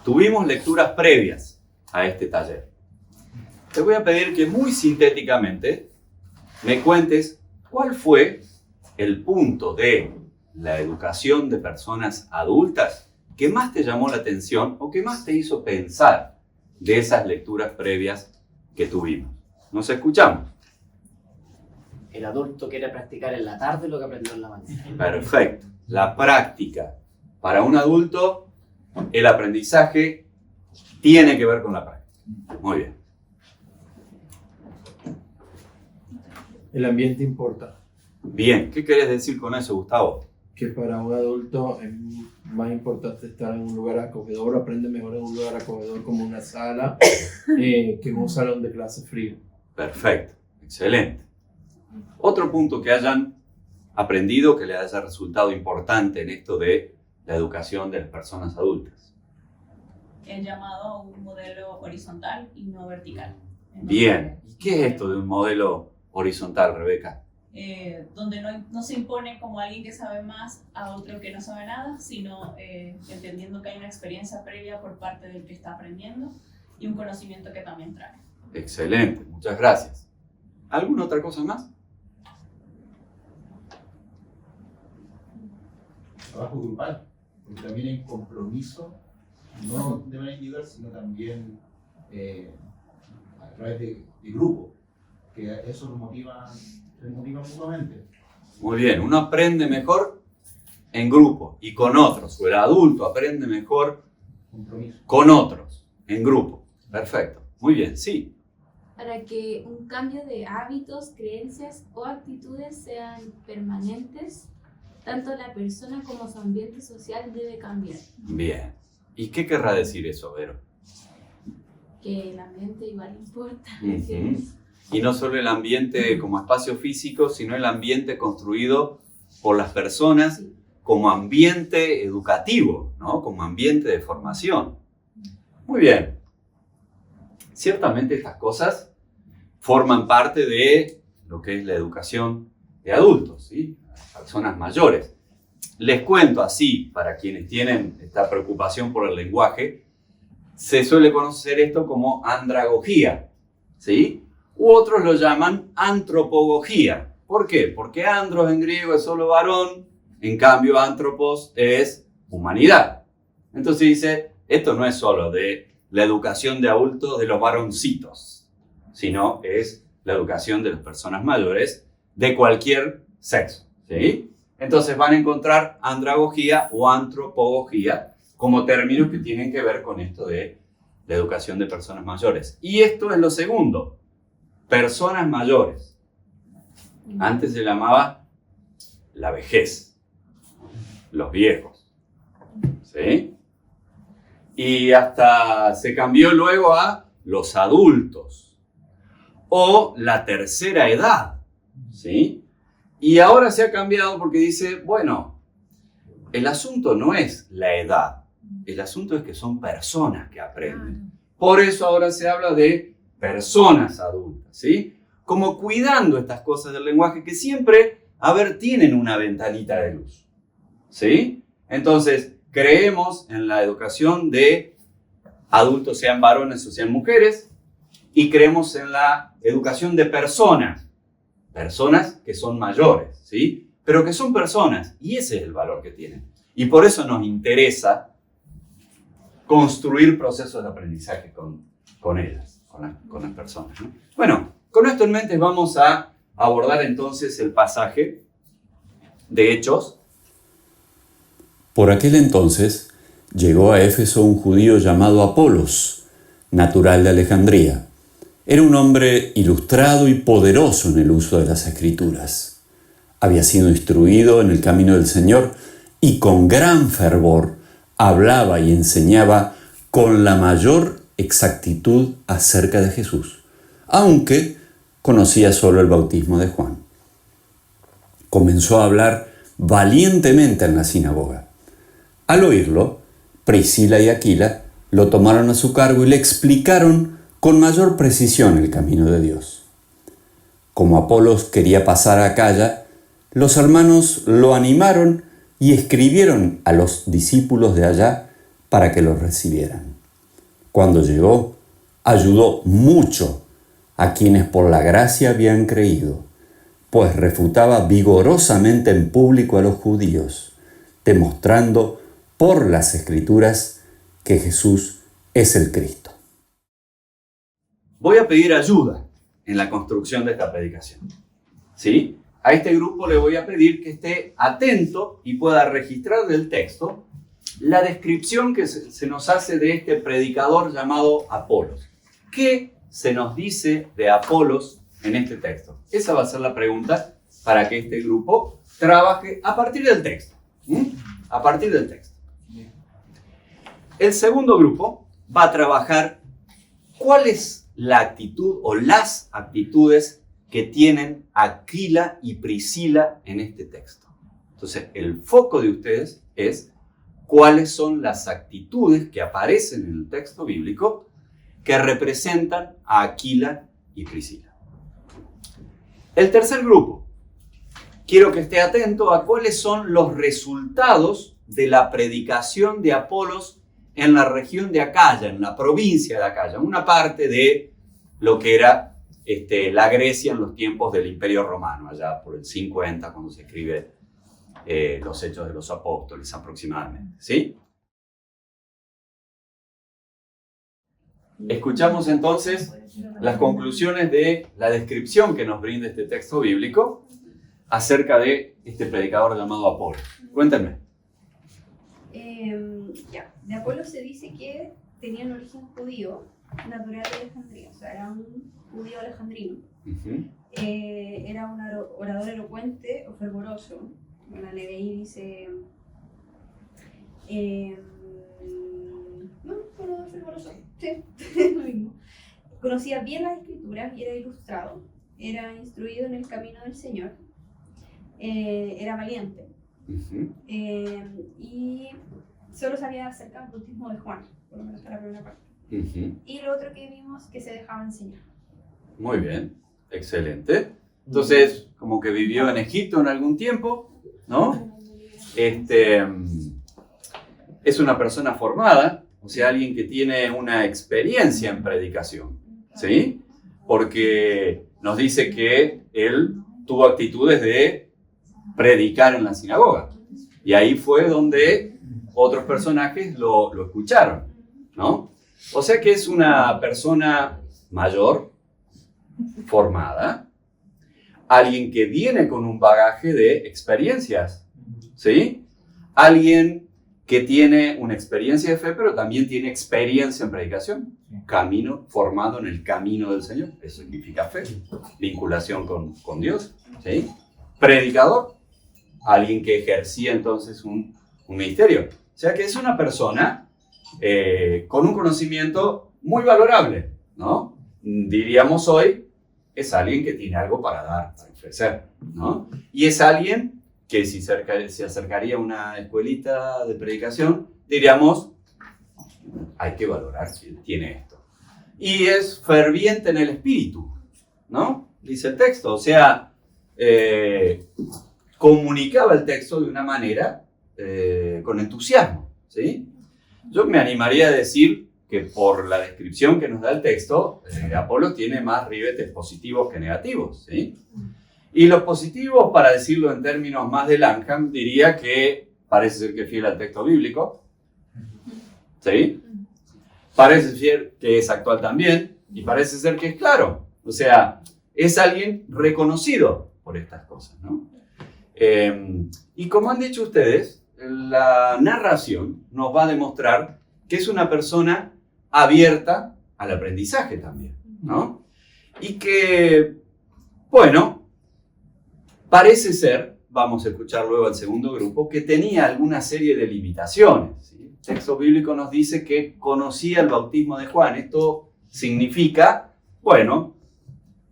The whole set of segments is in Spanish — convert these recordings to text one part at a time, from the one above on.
tuvimos lecturas previas a este taller. Te voy a pedir que muy sintéticamente me cuentes cuál fue el punto de la educación de personas adultas que más te llamó la atención o que más te hizo pensar de esas lecturas previas que tuvimos. Nos escuchamos. El adulto quiere practicar en la tarde lo que aprendió en la mañana. Perfecto. La práctica. Para un adulto, el aprendizaje tiene que ver con la práctica. Muy bien. El ambiente importa. Bien. ¿Qué querés decir con eso, Gustavo? Que para un adulto es más importante estar en un lugar acogedor, aprende mejor en un lugar acogedor como una sala que en un salón de clase frío. Perfecto. Excelente. Otro punto que hayan aprendido que les haya resultado importante en esto de la educación de las personas adultas. El llamado a un modelo horizontal y no vertical. Entonces, Bien. ¿Y qué es esto de un modelo horizontal, Rebeca? Donde no se impone como alguien que sabe más a otro que no sabe nada, sino entendiendo que hay una experiencia previa por parte del que está aprendiendo y un conocimiento que también trae. Excelente, muchas gracias. ¿Alguna otra cosa más? Trabajo grupal, porque también hay compromiso, no de manera individual, sino también a través de grupo, que eso nos motiva mutuamente. Muy bien, uno aprende mejor en grupo y con otros, o el adulto aprende mejor Compromiso. con otros, en grupo. Perfecto, muy bien, sí. Para que un cambio de hábitos, creencias o actitudes sean permanentes, tanto la persona como su ambiente social debe cambiar. Bien. ¿Y qué querrá decir eso, Vero? Que el ambiente igual importa. Ujú. Y no solo el ambiente como espacio físico, sino el ambiente construido por las personas Sí. como ambiente educativo, ¿no? Como ambiente de formación. Muy bien. Ciertamente estas cosas forman parte de lo que es la educación de adultos, ¿sí? Personas mayores. Les cuento así, para quienes tienen esta preocupación por el lenguaje, se suele conocer esto como andragogía, ¿sí? U otros lo llaman antropología. ¿Por qué? Porque andros en griego es solo varón, en cambio antropos es humanidad. Entonces dice, esto no es solo de la educación de adultos de los varoncitos, sino es la educación de las personas mayores de cualquier sexo, ¿sí? Entonces van a encontrar andragogía o antropología como términos que tienen que ver con esto de la educación de personas mayores. Y esto es lo segundo, personas mayores. Antes se llamaba la vejez, los viejos, ¿sí? Y hasta se cambió luego a los adultos o la tercera edad, ¿sí? Y ahora se ha cambiado porque dice, bueno, el asunto no es la edad, el asunto es que son personas que aprenden. Por eso ahora se habla de personas adultas, ¿sí? Como cuidando estas cosas del lenguaje que siempre, tienen una ventanita de luz, ¿sí? Entonces, creemos en la educación de adultos, sean varones o sean mujeres, y creemos en la educación de personas que son mayores, ¿sí? Pero que son personas, y ese es el valor que tienen. Y por eso nos interesa construir procesos de aprendizaje con ellas, con las personas, ¿no? Bueno, con esto en mente vamos a abordar entonces el pasaje de Hechos. Por aquel entonces llegó a Éfeso un judío llamado Apolos, natural de Alejandría. Era un hombre ilustrado y poderoso en el uso de las Escrituras. Había sido instruido en el camino del Señor y con gran fervor hablaba y enseñaba con la mayor exactitud acerca de Jesús, aunque conocía solo el bautismo de Juan. Comenzó a hablar valientemente en la sinagoga. Al oírlo, Priscila y Aquila lo tomaron a su cargo y le explicaron con mayor precisión el camino de Dios. Como Apolos quería pasar a Acaya, los hermanos lo animaron y escribieron a los discípulos de allá para que lo recibieran. Cuando llegó, ayudó mucho a quienes por la gracia habían creído, pues refutaba vigorosamente en público a los judíos, demostrando por las Escrituras que Jesús es el Cristo. Voy a pedir ayuda en la construcción de esta predicación. ¿Sí? A este grupo le voy a pedir que esté atento y pueda registrar del texto la descripción que se nos hace de este predicador llamado Apolos. ¿Qué se nos dice de Apolos en este texto? Esa va a ser la pregunta para que este grupo trabaje a partir del texto. A partir del texto. El segundo grupo va a trabajar cuál es la actitud o las actitudes que tienen Aquila y Priscila en este texto. Entonces, el foco de ustedes es cuáles son las actitudes que aparecen en el texto bíblico que representan a Aquila y Priscila. El tercer grupo, quiero que esté atento a cuáles son los resultados de la predicación de Apolos en la región de Acaya, en la provincia de Acaya, una parte de lo que era la Grecia en los tiempos del Imperio Romano, allá por el 50, cuando se escribe los Hechos de los Apóstoles aproximadamente, ¿sí? Escuchamos entonces las conclusiones de la descripción que nos brinda este texto bíblico acerca de este predicador llamado Apolos. Cuéntenme. De Apolos se dice que tenía un origen judío, natural de Alejandría, o sea, era un judío alejandrino. Era un orador elocuente o fervoroso. En la NBI dice... orador fervoroso, sí, lo mismo. Conocía bien las escrituras y era ilustrado. Era instruido en el camino del Señor. Era valiente. Y solo sabía acerca del bautismo de Juan, por lo menos hasta la primera parte. Y lo otro que vimos, que se dejaba enseñar. Muy bien, excelente. Entonces, como que vivió en Egipto en algún tiempo, ¿no? Es una persona formada, o sea, alguien que tiene una experiencia en predicación, ¿sí? Porque nos dice que él tuvo actitudes de predicar en la sinagoga. Y ahí fue donde otros personajes lo escucharon, ¿no? O sea que es una persona mayor, formada, alguien que viene con un bagaje de experiencias, ¿sí? Alguien que tiene una experiencia de fe, pero también tiene experiencia en predicación. Camino, formado en el camino del Señor. Eso significa fe, vinculación con Dios, ¿sí? Predicador, alguien que ejercía entonces un ministerio. O sea que es una persona con un conocimiento muy valorable, ¿no? Diríamos hoy, es alguien que tiene algo para dar, para ofrecer, ¿no? Y es alguien que si se acercaría a una escuelita de predicación, diríamos, hay que valorar si tiene esto. Y es ferviente en el espíritu, ¿no? Dice el texto, o sea, comunicaba el texto de una manera con entusiasmo, ¿sí? Yo me animaría a decir que por la descripción que nos da el texto, Apolos tiene más ribetes positivos que negativos, ¿sí? Y los positivos, para decirlo en términos más de Langham, diría que parece ser que es fiel al texto bíblico, ¿sí? Parece ser que es actual también, y parece ser que es claro. O sea, es alguien reconocido por estas cosas, ¿no? Y como han dicho ustedes, la narración nos va a demostrar que es una persona abierta al aprendizaje también, ¿no? Y que, bueno, parece ser, vamos a escuchar luego al segundo grupo, que tenía alguna serie de limitaciones, ¿sí? El texto bíblico nos dice que conocía el bautismo de Juan. Esto significa, bueno,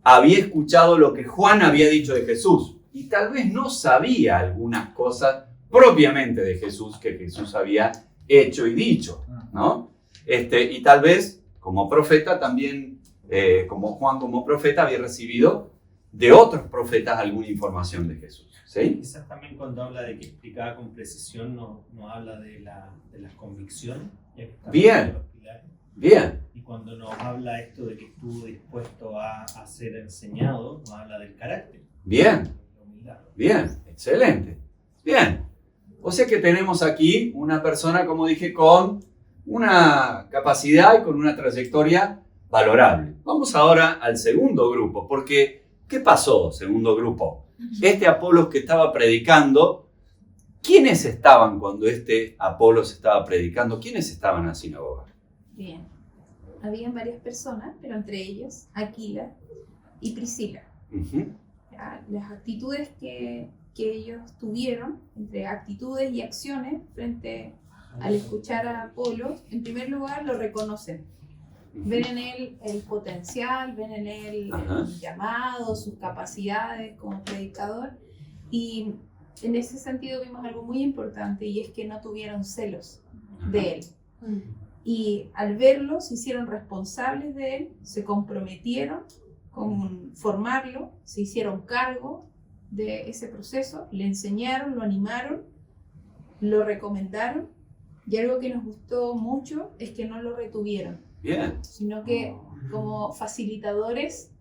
había escuchado lo que Juan había dicho de Jesús y tal vez no sabía algunas cosas propiamente de Jesús que Jesús había hecho y dicho, ¿no? Y tal vez como profeta también, como Juan como profeta había recibido de otros profetas alguna información de Jesús, ¿sí? Quizás también cuando habla de que explicaba con precisión, no habla de las convicciones. Bien, Bien, Y cuando nos habla esto de que estuvo dispuesto a ser enseñado, nos habla del carácter, bien, de la humildad. bien, excelente. Bien. O sea que tenemos aquí una persona, como dije, con una capacidad y con una trayectoria valorable. Vamos ahora al segundo grupo, porque ¿qué pasó, segundo grupo? Este Apolos que estaba predicando, ¿quiénes estaban cuando este Apolos estaba predicando? ¿Quiénes estaban en la sinagoga? Bien. Habían varias personas, pero entre ellos Aquila y Priscila. Ujú. Ya, las actitudes que ellos tuvieron, entre actitudes y acciones, frente al escuchar a Apolos, en primer lugar lo reconocen. Ven en él el potencial, ven en él Ajá. el llamado, sus capacidades como predicador. Y en ese sentido vimos algo muy importante, y es que no tuvieron celos de él. Y al verlo se hicieron responsables de él, se comprometieron con formarlo, se hicieron cargo de ese proceso, le enseñaron, lo animaron, lo recomendaron, y algo que nos gustó mucho es que no lo retuvieron, Bien, sino que como facilitadores,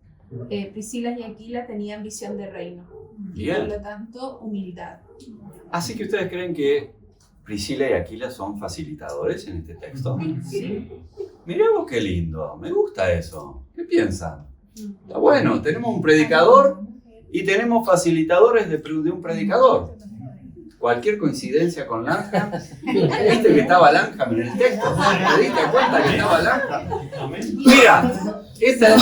Priscila y Aquila tenían visión de reino, y bien. por lo tanto humildad. Así que ustedes creen que Priscila y Aquila son facilitadores en este texto. Sí. Mirá vos qué lindo, me gusta eso. ¿Qué piensan? Está bueno, tenemos un predicador y tenemos facilitadores de un predicador. Cualquier coincidencia con Langham. ¿Viste que estaba Langham en el texto? ¿Te diste cuenta que estaba Langham? Mira, esta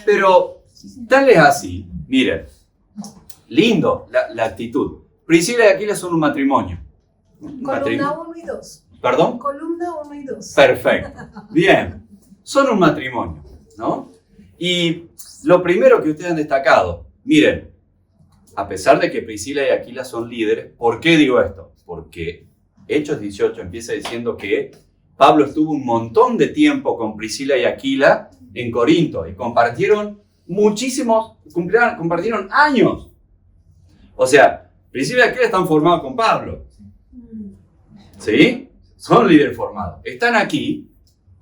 pero tal es así. Miren, lindo la actitud. Priscila y Aquila son un matrimonio. Columna 1 y 2. ¿Perdón? Columna 1 y 2. Perfecto. Bien. Son un matrimonio, ¿no? Y lo primero que ustedes han destacado, miren, a pesar de que Priscila y Aquila son líderes, ¿por qué digo esto? Porque Hechos 18 empieza diciendo que Pablo estuvo un montón de tiempo con Priscila y Aquila en Corinto y compartieron compartieron años. O sea, Priscila y Aquila están formados con Pablo. ¿Sí? Son líderes formados. Están aquí,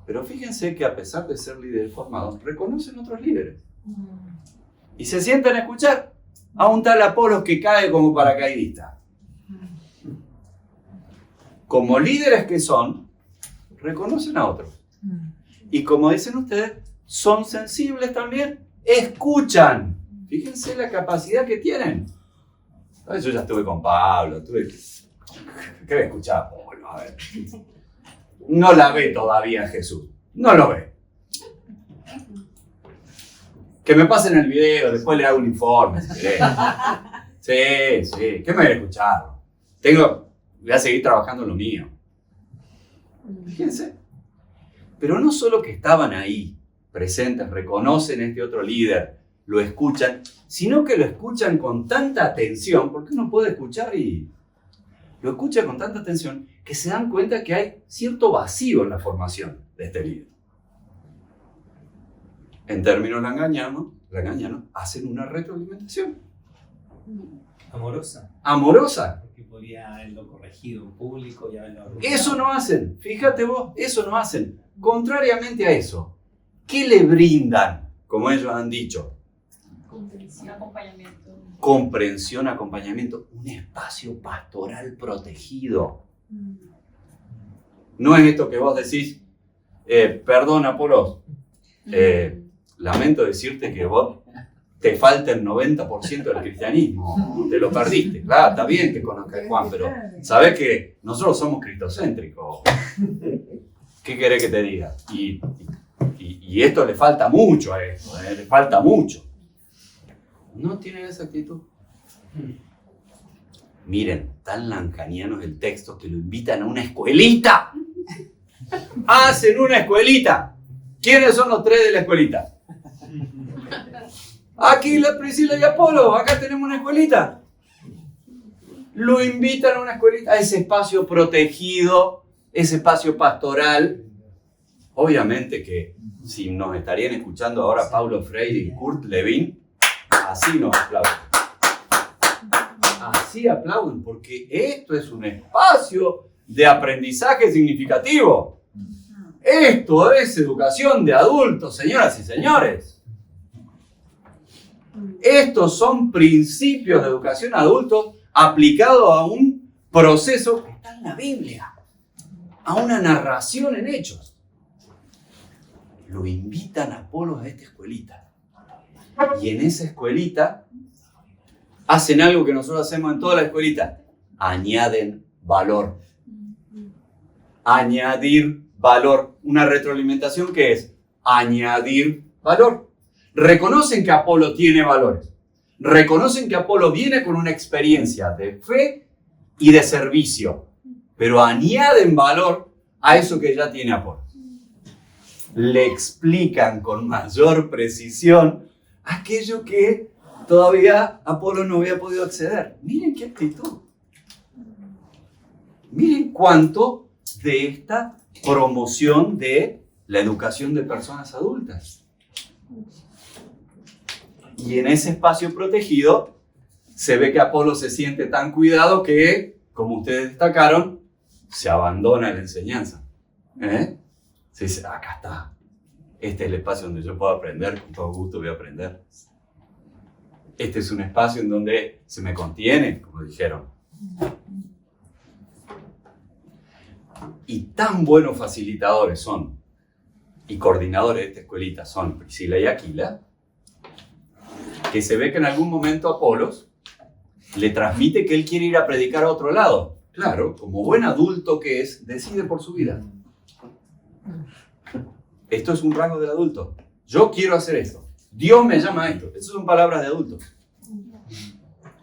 pero fíjense que a pesar de ser líderes formados, reconocen otros líderes. Y se sientan a escuchar a un tal Apolos que cae como paracaidista. Como líderes que son, reconocen a otros. Y como dicen ustedes, son sensibles también. Escuchan. Fíjense la capacidad que tienen. Yo ya estuve con Pablo, ¿qué voy a escuchar? Bueno, a ver. No la ve todavía Jesús. No lo ve. Que me pasen el video, después le hago un informe. Si querés. Sí. ¿Qué me voy a escuchar? Voy a seguir trabajando en lo mío. Fíjense. Pero no solo que estaban ahí, presentes, reconocen a este otro líder, lo escuchan, sino que lo escuchan con tanta atención, porque uno puede escuchar y lo escucha con tanta atención, que se dan cuenta que hay cierto vacío en la formación de este líder. En términos langañanos, hacen una retroalimentación. Amorosa, Amorosa. porque podría haberlo corregido en público y haberlo arrugado. Eso no hacen. Fíjate vos, eso no hacen. Contrariamente a eso, ¿qué le brindan? Como ellos han dicho. Un acompañamiento. Comprensión, acompañamiento, un espacio pastoral protegido. No es esto que vos decís, perdón Apolos, lamento decirte que vos te falta el 90% del cristianismo, te lo perdiste. Claro, está bien que conozcas a Juan, pero sabés que nosotros somos cristocéntricos. ¿Qué querés que te diga? Y esto le falta mucho a esto, le falta mucho. ¿No tienen esa actitud? Miren, tan lanjaniano es el texto que lo invitan a una escuelita. Hacen una escuelita. ¿Quiénes son los tres de la escuelita? Aquí la Priscila y Apolo, acá tenemos una escuelita. Lo invitan a una escuelita, a ese espacio protegido, ese espacio pastoral. Obviamente que si nos estarían escuchando ahora Paulo Freire y Kurt Lewin, así nos aplauden. Así aplauden, porque esto es un espacio de aprendizaje significativo. Esto es educación de adultos, señoras y señores. Estos son principios de educación de adultos aplicados a un proceso que está en la Biblia, a una narración en Hechos. Lo invitan a Apolos a esta escuelita. Y en esa escuelita hacen algo que nosotros hacemos en toda la escuelita. Añaden valor. Añadir valor. Una retroalimentación que es añadir valor. Reconocen que Apolo tiene valores. Reconocen que Apolo viene con una experiencia de fe y de servicio. Pero añaden valor a eso que ya tiene Apolo. Le explican con mayor precisión aquello que todavía Apolo no había podido acceder. Miren qué actitud. Miren cuánto de esta promoción de la educación de personas adultas. Y en ese espacio protegido se ve que Apolo se siente tan cuidado que, como ustedes destacaron, se abandona la enseñanza. Se dice, acá está. Este es el espacio donde yo puedo aprender, con todo gusto voy a aprender. Este es un espacio en donde se me contiene, como dijeron. Y tan buenos facilitadores son, y coordinadores de esta escuelita son Priscila y Aquila, que se ve que en algún momento Apolos le transmite que él quiere ir a predicar a otro lado. Claro, como buen adulto que es, decide por su vida. Esto es un rasgo del adulto. Yo quiero hacer esto. Dios me llama a esto. Estas son palabras de adultos.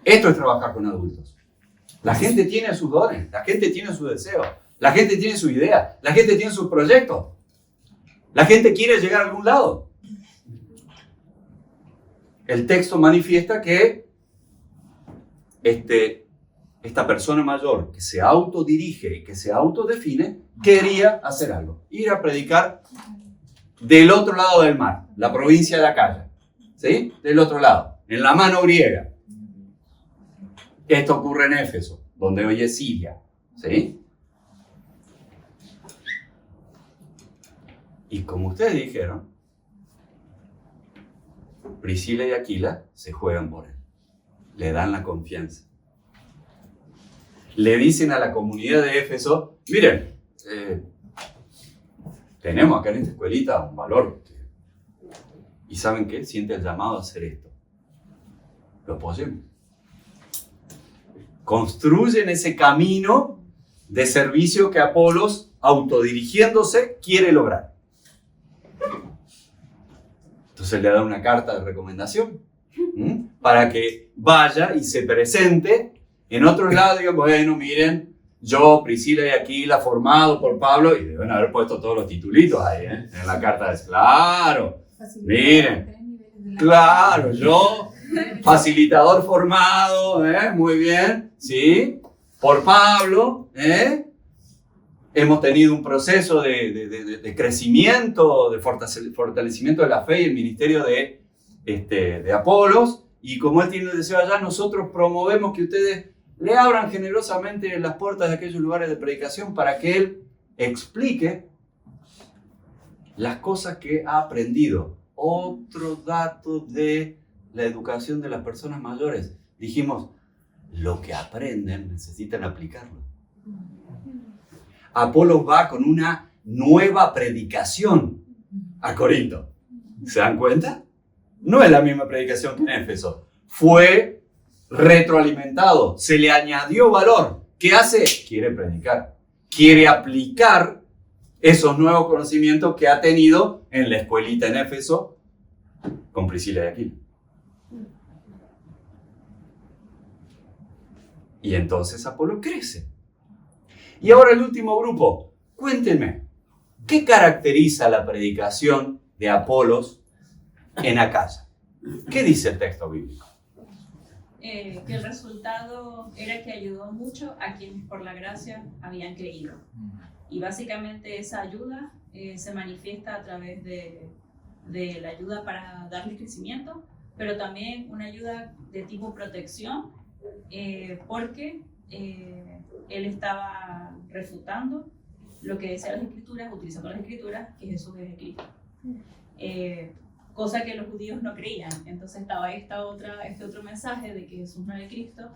Esto es trabajar con adultos. La gente tiene sus dones, la gente tiene sus deseos, la gente tiene su idea, la gente tiene sus proyectos. La gente quiere llegar a algún lado. El texto manifiesta que esta persona mayor que se autodirige y que se autodefine quería hacer algo. Ir a predicar del otro lado del mar, la provincia de Acaya. ¿Sí? Del otro lado, en la mano griega. Esto ocurre en Éfeso, donde hoy es Siria. ¿Sí? Y como ustedes dijeron, Priscila y Aquila se juegan por él. Le dan la confianza. Le dicen a la comunidad de Éfeso, miren, tenemos acá en esta escuelita un valor. ¿Y saben qué? Siente el llamado a hacer esto. Lo apoyemos. Construyen ese camino de servicio que Apolos, autodirigiéndose, quiere lograr. Entonces le da una carta de recomendación para que vaya y se presente en otros lados. Digan, bueno, miren, yo, Priscila y Aquila, formado por Pablo, y deben haber puesto todos los titulitos ahí, en la carta. Claro, miren, claro, yo, facilitador formado, muy bien, ¿sí? Por Pablo, hemos tenido un proceso de crecimiento, de fortalecimiento de la fe y el ministerio de Apolos. Y como él tiene el deseo allá, nosotros promovemos que ustedes le abran generosamente las puertas de aquellos lugares de predicación para que él explique las cosas que ha aprendido. Otro dato de la educación de las personas mayores. Dijimos, lo que aprenden necesitan aplicarlo. Apolos va con una nueva predicación a Corinto. ¿Se dan cuenta? No es la misma predicación que en Éfeso. Fue retroalimentado, se le añadió valor. ¿Qué hace? Quiere predicar. Quiere aplicar esos nuevos conocimientos que ha tenido en la escuelita en Éfeso con Priscila y Aquila. Y entonces Apolo crece. Y ahora el último grupo. Cuéntenme, ¿qué caracteriza la predicación de Apolos en Acaya? ¿Qué dice el texto bíblico? Que el resultado era que ayudó mucho a quienes por la gracia habían creído. Y básicamente esa ayuda se manifiesta a través de la ayuda para darle crecimiento, pero también una ayuda de tipo protección, porque él estaba refutando lo que decían las escrituras, utilizando las escrituras, que Jesús es el Cristo. Cosa que los judíos no creían. Entonces estaba este otro mensaje de que Jesús no era el Cristo,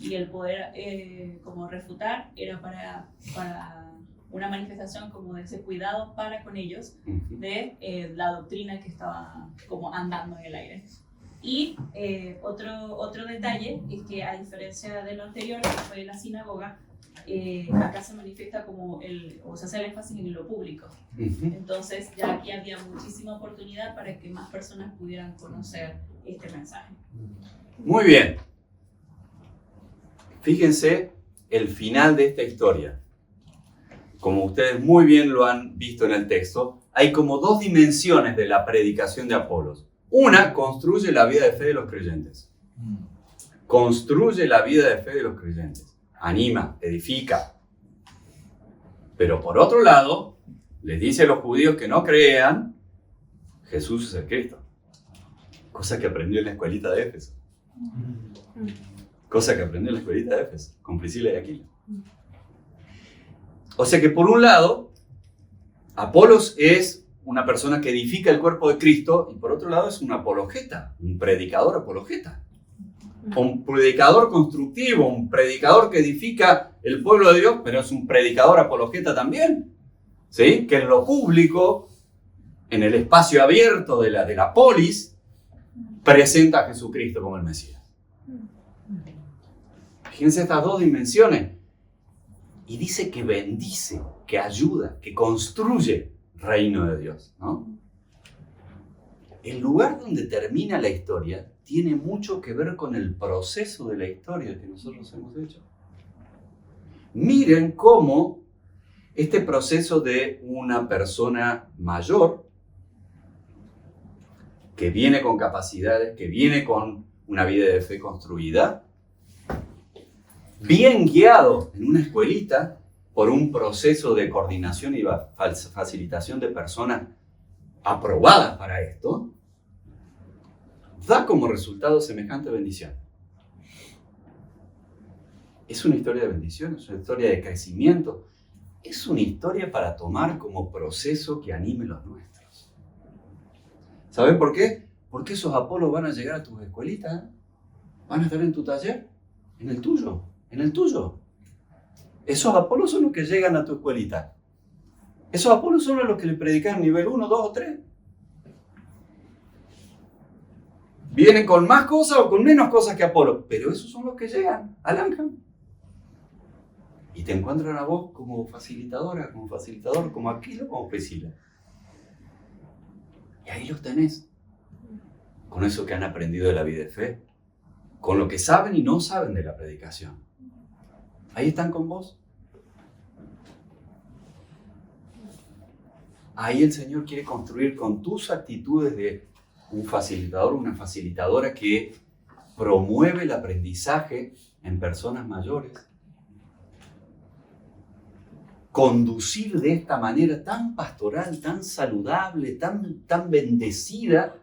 y el poder como refutar era para una manifestación como de ese cuidado para con ellos de la doctrina que estaba como andando en el aire. Y otro detalle es que, a diferencia de lo anterior, que fue la sinagoga, acá se manifiesta como o se hace el énfasis en lo público. Entonces ya aquí había muchísima oportunidad para que más personas pudieran conocer este mensaje. Muy bien. Fíjense el final de esta historia. Como ustedes muy bien lo han visto en el texto, hay como dos dimensiones de la predicación de Apolos. Una, construye la vida de fe de los creyentes. Construye la vida de fe de los creyentes. Anima, edifica. Pero por otro lado, les dice a los judíos que no crean, Jesús es el Cristo. Cosa que aprendió en la escuelita de Éfeso. Cosa que aprendió en la escuelita de Éfeso, con Priscila y Aquila. O sea que por un lado, Apolos es una persona que edifica el cuerpo de Cristo, y por otro lado es un apologeta, un predicador apologeta. Un predicador constructivo, un predicador que edifica el pueblo de Dios, pero es un predicador apologeta también. ¿Sí? Que en lo público, en el espacio abierto de la polis, presenta a Jesucristo como el Mesías. Fíjense estas dos dimensiones. Y dice que bendice, que ayuda, que construye reino de Dios, ¿no? El lugar donde termina la historia tiene mucho que ver con el proceso de la historia que nosotros hemos hecho. Miren cómo este proceso de una persona mayor, que viene con capacidades, que viene con una vida de fe construida, bien guiado en una escuelita por un proceso de coordinación y facilitación de personas aprobadas para esto, da como resultado semejante bendición. Es una historia de bendición, es una historia de crecimiento, es una historia para tomar como proceso que anime los nuestros. ¿Saben por qué? Porque esos Apolos van a llegar a tus escuelitas, van a estar en tu taller, en el tuyo. En el tuyo. Esos Apolos son los que llegan a tu escuelita. Esos Apolos son los que le predican nivel 1, 2 o 3. Vienen con más cosas o con menos cosas que Apolo, pero esos son los que llegan al Ángel. Y te encuentran a vos como facilitadora, como facilitador, como Aquila, como Priscila. Y ahí los tenés. Con eso que han aprendido de la vida de fe. Con lo que saben y no saben de la predicación. Ahí están con vos. Ahí el Señor quiere construir con tus actitudes de un facilitador, una facilitadora que promueve el aprendizaje en personas mayores. Conducir de esta manera tan pastoral, tan saludable, tan bendecida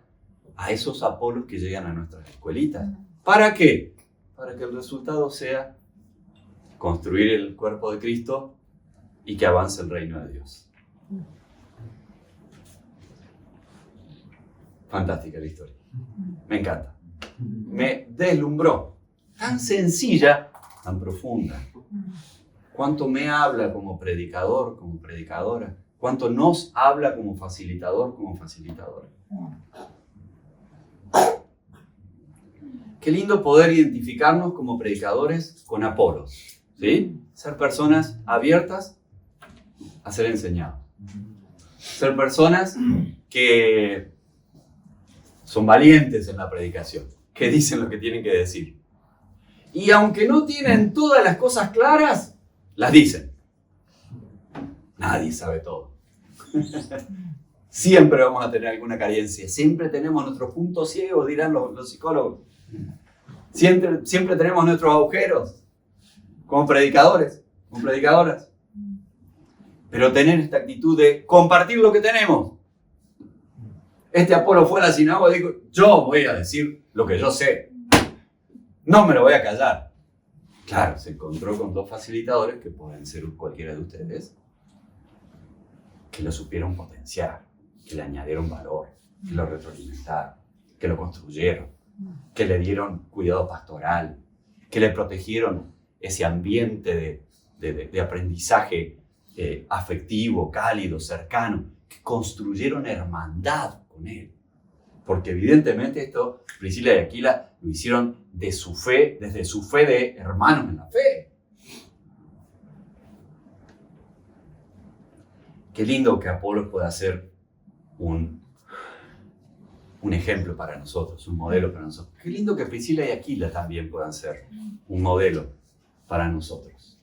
a esos Apolos que llegan a nuestras escuelitas. ¿Para qué? Para que el resultado sea construir el cuerpo de Cristo y que avance el reino de Dios. Fantástica la historia. Me encanta. Me deslumbró. Tan sencilla, tan profunda. Cuánto me habla como predicador, como predicadora. Cuánto nos habla como facilitador, como facilitadora. Qué lindo poder identificarnos como predicadores con Apolos. ¿Sí? Ser personas abiertas a ser enseñados. Ser personas que son valientes en la predicación, que dicen lo que tienen que decir. Y aunque no tienen todas las cosas claras, las dicen. Nadie sabe todo. Siempre vamos a tener alguna carencia. Siempre tenemos nuestros puntos ciegos, dirán los psicólogos. Siempre tenemos nuestros agujeros. Como predicadores, como predicadoras. Pero tener esta actitud de compartir lo que tenemos. Este Apolo fue a la sinagoga y dijo, yo voy a decir lo que yo sé. No me lo voy a callar. Claro, se encontró con dos facilitadores que pueden ser cualquiera de ustedes. que lo supieron potenciar, que le añadieron valor, que lo retroalimentaron, que lo construyeron, que le dieron cuidado pastoral, que le protegieron ese ambiente de aprendizaje afectivo, cálido, cercano, que construyeron hermandad con él. Porque evidentemente esto, Priscila y Aquila lo hicieron de su fe, desde su fe de hermanos en la fe. Qué lindo que Apolos pueda ser un ejemplo para nosotros, un modelo para nosotros. Qué lindo que Priscila y Aquila también puedan ser un modelo para nosotros.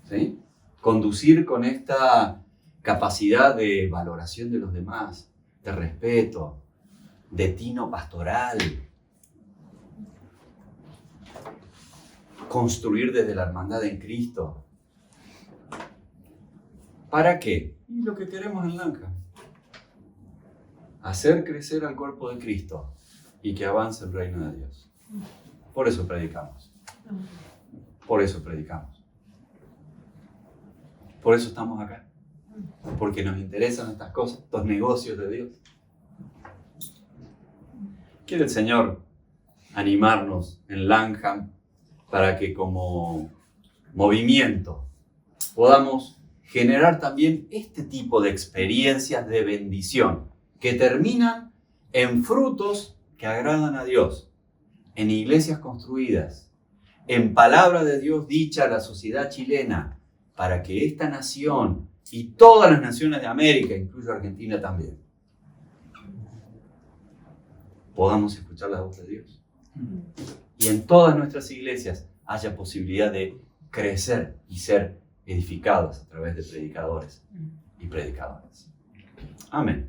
¿Sí? Conducir con esta capacidad de valoración de los demás, de respeto, de tino pastoral. Construir desde la hermandad en Cristo. ¿Para qué? Y lo que queremos en Lanca. Hacer crecer al cuerpo de Cristo y que avance el reino de Dios. Por eso predicamos. Por eso predicamos. Por eso estamos acá. Porque nos interesan estas cosas, estos negocios de Dios. Quiere el Señor animarnos en Langham para que como movimiento podamos generar también este tipo de experiencias de bendición que terminan en frutos que agradan a Dios, en iglesias construidas, en palabra de Dios dicha a la sociedad chilena, para que esta nación y todas las naciones de América, incluso Argentina también, podamos escuchar la voz de Dios. Y en todas nuestras iglesias haya posibilidad de crecer y ser edificados a través de predicadores y predicadoras. Amén.